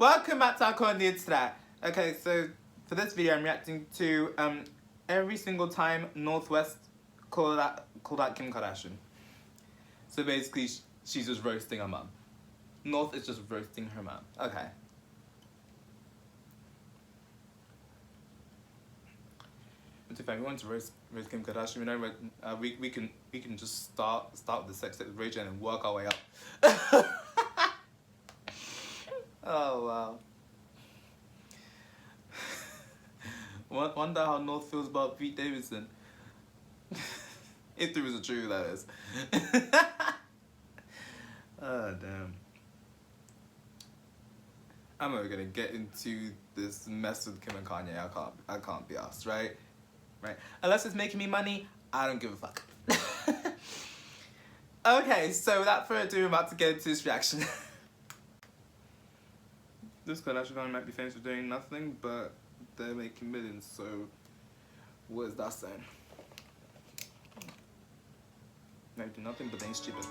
Welcome back to our corner today. Okay, so for this video, I'm reacting to every single time Northwest called out Kim Kardashian. So basically, she's just roasting her mum. North is just roasting her mum. Okay. But if anyone wants to roast Kim Kardashian, you know, we can just start with the sex region and work our way up. Oh wow. Wonder how North feels about Pete Davidson. If there is a truth, that is. Oh damn. I'm not gonna get into this mess with Kim and Kanye. I can't be asked, right? Right. Unless it's making me money, I don't give a fuck. Okay, so without further ado, I'm about to get into this reaction. This Kardashian family might be famous for doing nothing, but they're making millions, so what is that saying? They do nothing, but they ain't stupid.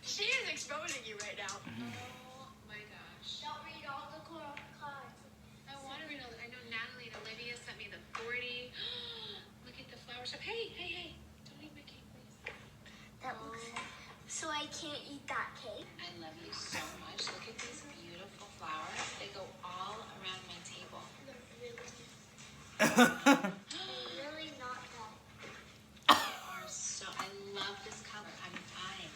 She is exposing you right now. Oh my gosh. Don't read all the cards. I want to read all the, I know Natalie and Olivia sent me the 40. Look at the flower shop. Hey. Don't eat my cake, please. That looks... So I can't eat that cake? I love you so much. Look at these beautiful flowers. They go all around my table. They're really not that. They are so, I love this color. I'm dying.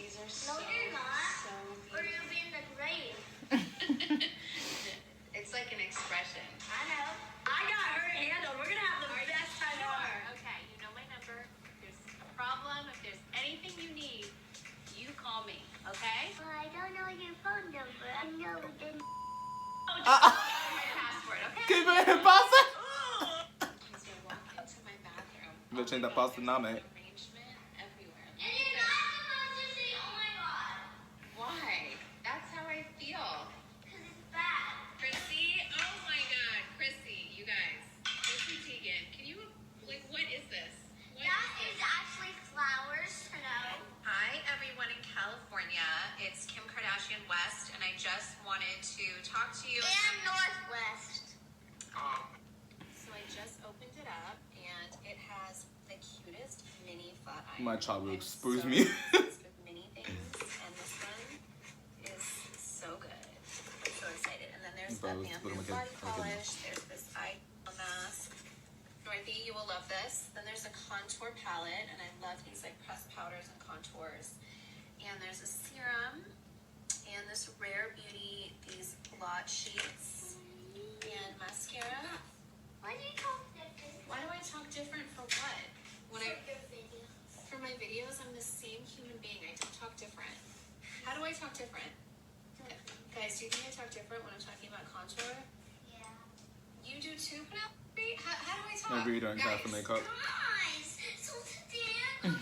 These are so, No, you're not. so Or beautiful. you'll be in the grave. It's like an expression. I know. I got her handled. We're going to have the best time ever. Okay, you know my number. If there's a problem, if there's anything you need, you call me, okay? Well, I don't know your phone number. I know we didn't. Oh, just my password, okay? Keep it in pasta. He's gonna walk into my bathroom. Go change that pasta now, mate. Arrangement everywhere. And you're not supposed to say, oh my god. Why? That's how I feel. Because it's bad. Chrissy, oh my God, Chrissy, you guys. Chrissy Teigen, can you, like, what is this? What That is is this? actually flowers. Hello. Hi everyone in California. It's Kim Kardashian West, and I just wanted to talk to you. And Northwest. So I just opened it up, and it has the cutest mini flat iron. My child will I'm expose so me. obsessed with mini things, and this one is so good. I'm so excited. And then there's the Bro, let's put 'em Panther again. body polish. There's this eye mask. Dorothy, you will love this. Then there's a contour palette, and I love these like pressed powders and contours. And there's a serum, and this Rare Beauty, these blot sheets, and mascara. Why do you talk different? Why do I talk different for what? When I, your video. for my videos, I'm the same human being. I don't talk different. How do I talk different? Guys, do you think I talk different when I'm talking about contour? Yeah. You do too, Penelope? How do I talk? Maybe you don't care for Guys, makeup. Guys, so today I got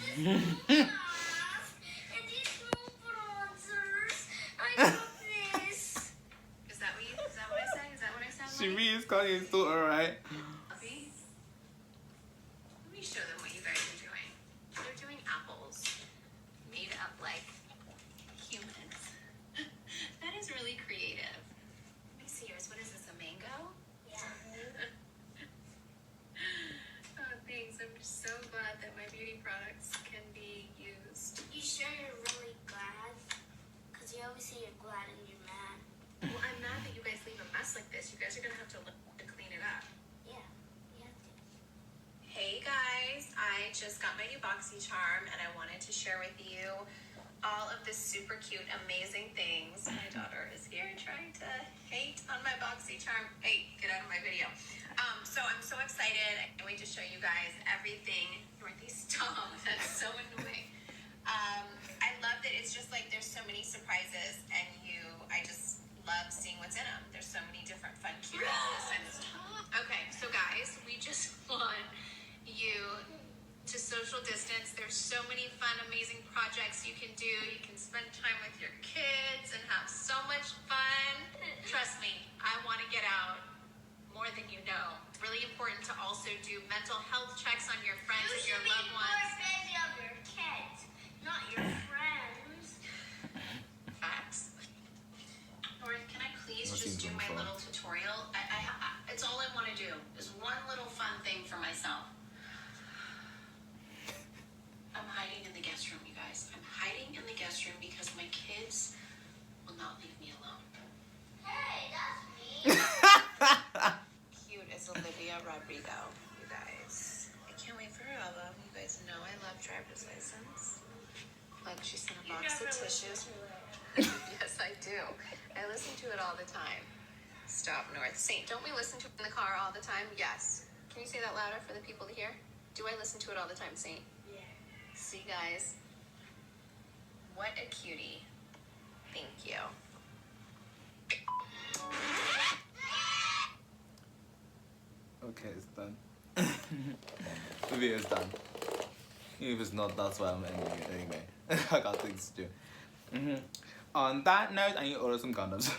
this mask and these small bronzers. I got this. Is that what I say? Is that what I sound She like? reads Kanye's daughter, right? See? Let me show them what you guys are doing. They're doing apples made up like humans. That is really creative. Let me see yours. What is this, a mango? Yeah. Oh, thanks. I'm so glad that my beauty products can be used. You sure you're really glad? Because you always say you're glad and you're mad. Well, I'm mad that you guys leave a mess like this. You guys are going to have to learn to clean it up. Yeah, you have to. Hey guys, I just got my new BoxyCharm and I wanted to share with you all of the super cute, amazing things. My daughter is here trying to hate on my BoxyCharm. Hey, get out of my video. So I'm so excited. I can't wait to show you guys everything. Dorothy, stop. That's so annoying. I love that it's just like there's so many surprises and I just love seeing what's in them. There's so many different fun cuties. Okay, so guys, we just want you to social distance There's so many fun, amazing projects you can do. You can spend time with your kids and have so much fun. Trust me, I want to get out more than you know. Really important to also do mental health checks on your friends and your loved ones. You should be more busy of your kids, not your friends. Facts. Or can I please That just seems do my wonderful. little tutorial? It's all I want to do. Is one little fun thing for myself. I'm hiding in the guest room, you guys. I'm hiding in the guest room because my kids will not leave me alone. Hey, that's me. Cute as Olivia Rodrigo, you guys. I can't wait for her album. You guys know I love driver's license. Look, she sent a box of tissues. Yes, I do. I listen to it all the time. Stop, North. Saint, don't we listen to it in the car all the time? Yes. Can you say that louder for the people to hear? Do I listen to it all the time, Saint? Yeah. See, guys. What a cutie. Thank you. Okay, it's done. The video's done. If it's not, that's why I'm ending it anyway. I got things to do. On that note, I need to order some condoms.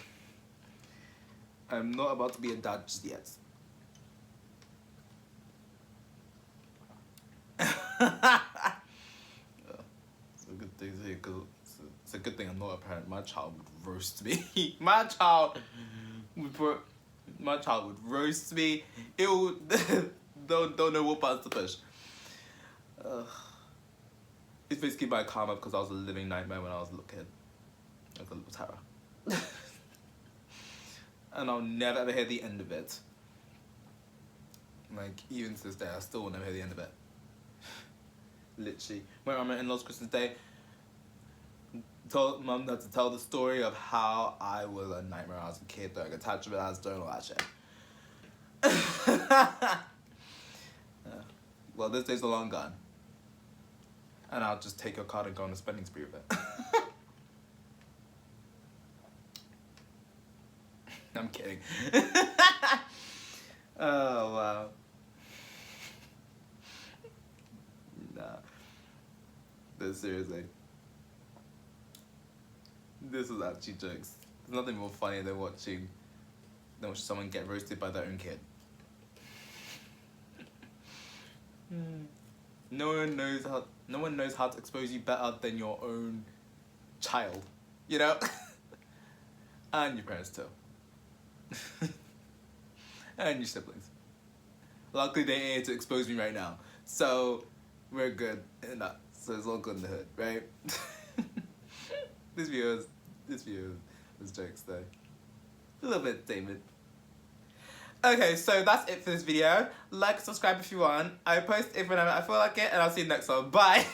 I'm not about to be a dad just yet. It's a good thing to hear, 'cause it's a good thing I'm not a parent. My child would roast me. My child would roast me. It would don't know what buttons to push. It's basically my karma because I was a living nightmare when I was a little kid. Like a little terror. And I'll never ever hear the end of it. Like, even to this day, I still will never hear the end of it. Literally. When I'm at in-laws Christmas Day, told Mum had to tell the story of how I was a nightmare when I was a kid, like attachment as doing all that shit. Well, this day's long gone. And I'll just take your card and go on a spending spree with it. I'm kidding. Oh, wow. Nah. But seriously. This is actually jokes. There's nothing more funny than watching someone get roasted by their own kid. No one knows how to expose you better than your own child, you know? And your parents too. And your siblings. Luckily they ain't here to expose me right now. So we're good in that. So it's all good in the hood, right? This video is jokes though. A little bit entertainment. Okay, so that's it for this video. Like, subscribe if you want. I post it whenever I feel like it, and I'll see you next one. Bye!